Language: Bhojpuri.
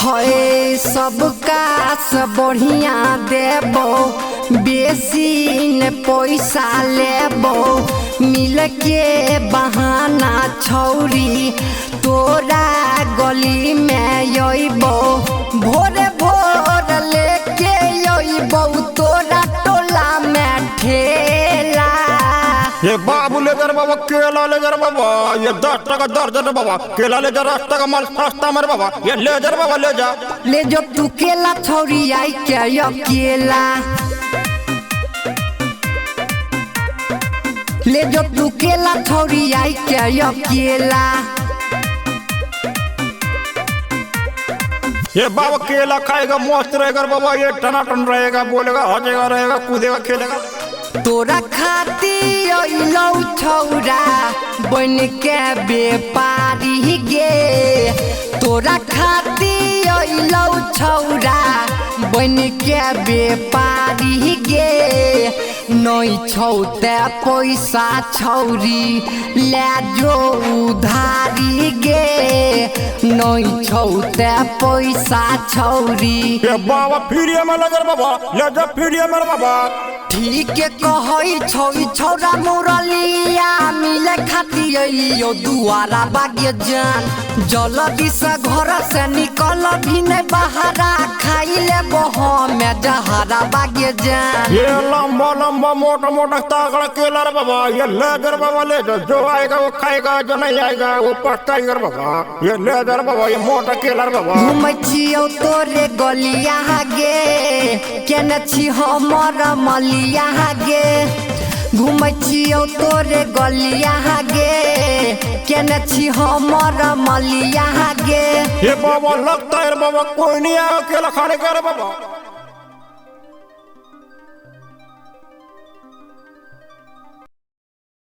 है सबका सब बढ़िया देबो बेसी न पैसा लेबो मिल के बहाना छौरी तोरा गली में अइबो भोरे भोर लेके अइबो तोरा टोला में ठेला। ये बाबू ले जर बाबा केला ले जर बाबा ये 10 टका दर्जन बाबा केला ले जर 10 टका माल सस्ता मेरे बाबा ये ले जर बाबा ले जा ले जो तू केला छौरी आई के अकेला ले जो तू केला छौरी आई के अकेला। ये बाबा केला खाएगा मस्त रहेगा बाबा ये टनाटन रहेगा बोलेगा हंसेगा रहेगा कूदेगा खेलेगा। तोरा खाती अइलौ छौरा बन के व्यापारी गे तोरा खाती अइलौ छौरा बन के व्यापारी गे नई छौते पैसा छौरी ले जो उधारी गे नई छौते पैसा छौरी। ये बाबा फिर में लगर बाबा ले जा फिर में बाबा ठीक कहई छौरी छौरा मुरलिया मिले खाती अइयो दुआरा बागे जान जल्दी से घर से निकल भी नहीं बहारा खाई ले बह में जहरा बागे जान। ये लंबा लंबा मोटा मोटा तागड़ा केला रे बाबा ये ले जर बाबा ले जा जो आएगा वो खाएगा जो नहीं आएगा वो पछताएगा बाबा ये ले जर बाबा ये मोटा केला रे बाबा। घूमै छियौ तोरे गलिया गे केने छी हमर मलिया गे घूमै छियौ तोरे गलिया गे केने छी हमर मलिया गे। ये बाबा लगता है बाबा कोई नहीं आएगा केला खाने का रे बाबा।